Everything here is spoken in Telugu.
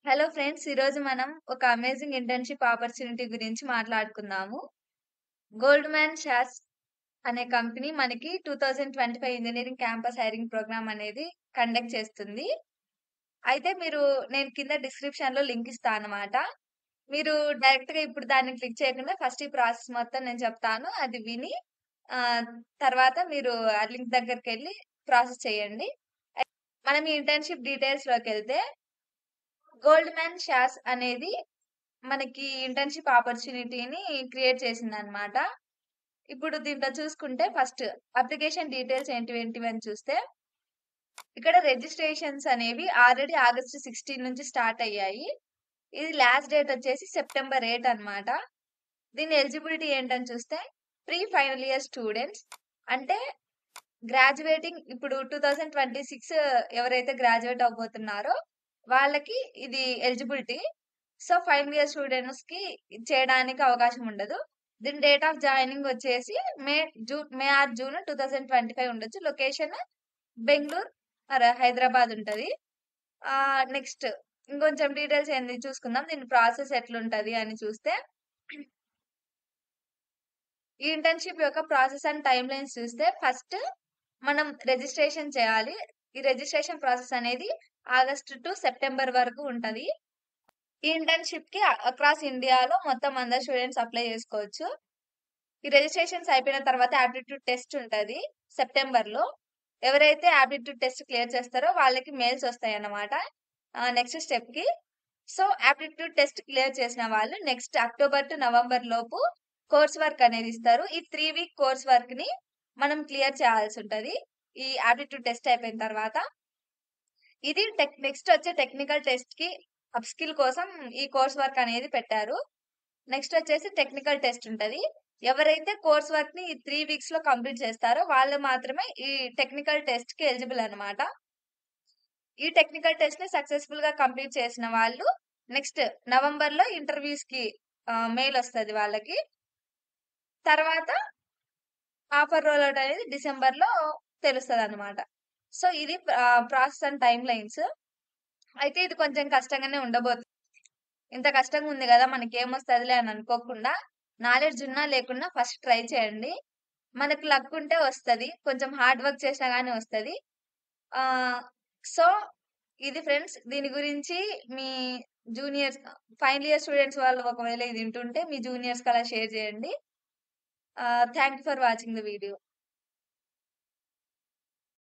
Hello friends. ఈరోజు మనం ఒక అమేజింగ్ ఇంటర్న్‌షిప్ ఆపర్చునిటీ గురించి మాట్లాడుకుందాము. గోల్డ్‌మ్యాన్ సాచ్ అనే కంపెనీ మనకి 2025 ఇంజినీరింగ్ క్యాంపస్ హైరింగ్ ప్రోగ్రామ్ అనేది కండక్ట్ చేస్తుంది. అయితే నేను కింద డిస్క్రిప్షన్‌లో లింక్ ఇస్తా అన్నమాట. మీరు డైరెక్ట్‌గా ఇప్పుడు దాన్ని క్లిక్ చేయకుండా ఫస్ట్ ఈ ప్రాసెస్ మొత్తం నేను చెప్తాను. అది విని ఆహ్, తర్వాత మీరు ఆ లింక్ దగ్గరికెళ్లి ప్రాసెస్ చేయండి. మనం ఈ ఇంటర్న్‌షిప్ డీటెయిల్స్‌లోకెళ్తే గోల్డ్‌మ్యాన్ సాచ్ అనేది మనకి ఇంటర్న్‌షిప్ ఆపర్చునిటీని క్రియేట్ చేసిందనమాట. ఇప్పుడు దీంట్లో చూసుకుంటే ఫస్ట్ అప్లికేషన్ డీటెయిల్స్ ఏంటివేంటివని చూస్తే, ఇక్కడ రిజిస్ట్రేషన్స్ అనేవి ఆల్రెడీ ఆగస్ట్ 16 నుంచి స్టార్ట్ అయ్యాయి. ఇది లాస్ట్ డేట్ వచ్చేసి సెప్టెంబర్ 8 అన్నమాట. దీని ఎలిజిబిలిటీ ఏంటని చూస్తే, ప్రీ ఫైనల్ ఇయర్ స్టూడెంట్స్ అంటే గ్రాడ్యుయేటింగ్ ఇప్పుడు 2026 ఎవరైతే గ్రాడ్యుయేట్ అవ్వబోతున్నారో వాళ్ళకి ఇది ఎలిజిబిలిటీ. సో, ఫైనల్ ఇయర్ స్టూడెంట్స్‌కి చేయడానికి అవకాశం ఉండదు. దీని డేట్ ఆఫ్ జాయినింగ్ వచ్చేసి మే ఆర్ జూన్ 2025 ఉండొచ్చు. లొకేషన్ బెంగుళూరు హైదరాబాద్ ఉంటది. నెక్స్ట్ ఇంకొంచెం డీటెయిల్స్ ఏంది చూసుకుందాం. దీని ప్రాసెస్ ఎట్లుంటది అని చూస్తే, ఈ ఇంటర్న్‌షిప్ యొక్క ప్రాసెస్ అండ్ టైమ్ లైన్స్ చూస్తే ఫస్ట్ మనం రిజిస్ట్రేషన్ చేయాలి. ఈ రిజిస్ట్రేషన్ ప్రాసెస్ అనేది ఆగస్ట్ టు సెప్టెంబర్ వరకు ఉంటది. ఈ ఇంటర్న్‌షిప్‌కి అక్రాస్ ఇండియాలో మొత్తం అందరు స్టూడెంట్స్ అప్లై చేసుకోవచ్చు. ఈ రిజిస్ట్రేషన్స్ అయిపోయిన తర్వాత యాప్టిట్యూడ్ టెస్ట్ ఉంటది సెప్టెంబర్‌లో. ఎవరైతే యాప్టిట్యూడ్ టెస్ట్ క్లియర్ చేస్తారో వాళ్ళకి మెయిల్స్ వస్తాయన్నమాట. నెక్స్ట్ స్టెప్‌కి. సో, యాప్టిట్యూడ్ టెస్ట్ క్లియర్ చేసిన వాళ్ళు నెక్స్ట్ అక్టోబర్ టు నవంబర్ లోపు కోర్స్ వర్క్ అనేది ఇస్తారు. ఈ 3 వీక్ కోర్స్ వర్క్‌ని మనం క్లియర్ చేయాల్సుంటది. ఈ యాప్టిట్యూడ్ టెస్ట్ అయిపోయిన తర్వాత. ఇది నెక్స్ట్ వచ్చే టెక్నికల్ టెస్ట్‌కి అప్‌స్కిల్ కోసం ఈ కోర్స్ వర్క్ అనేది పెట్టారు. నెక్స్ట్ వచ్చేసి టెక్నికల్ టెస్ట్ ఉంటది. ఎవరైతే కోర్స్ వర్క్‌ని ఈ 3 వీక్స్‌లో కంప్లీట్ చేస్తారో వాళ్ళు మాత్రమే ఈ టెక్నికల్ టెస్ట్‌కి ఎలిజిబుల్ అన్నమాట. ఈ టెక్నికల్ టెస్ట్‌ని సక్సెస్‌ఫుల్‌గా కంప్లీట్ చేసిన వాళ్ళు నెక్స్ట్ నవంబర్‌లో ఇంటర్‌వ్యూస్‌కి మెయిల్ వస్తది వాళ్ళకి. తర్వాత ఆఫర్ రోల్ ఔట్ అనేది డిసెంబర్‌లో తెలుస్తదన్నమాట. సో, ఇది ప్రాసెస్ అండ్ టైమ్ లైన్స్. అయితే ఇది కొంచెం కష్టంగానే ఉండబోతుంది. ఇంత కష్టంగా ఉంది గదా! మనకేమొస్తదిలే అని అనుకోకుండా, నాలెడ్జ్ ఉన్నా లేకున్నా ఫస్ట్ ట్రై చేయండి. మనకు లక్ ఉంటే వస్తది. కొంచెం హార్డ్ వర్క్ చేసినా గాని వస్తది. ఆహ్, సో, ఇది ఫ్రెండ్స్. దీని గురించి మీ జూనియర్స్ ఫైనల్ ఇయర్ స్టూడెంట్స్ వాళ్ళు ఒకవేళ ఇది వింటుంటే మీ జూనియర్స్‌కి అలా షేర్ చేయండి. Thank you for watching the video.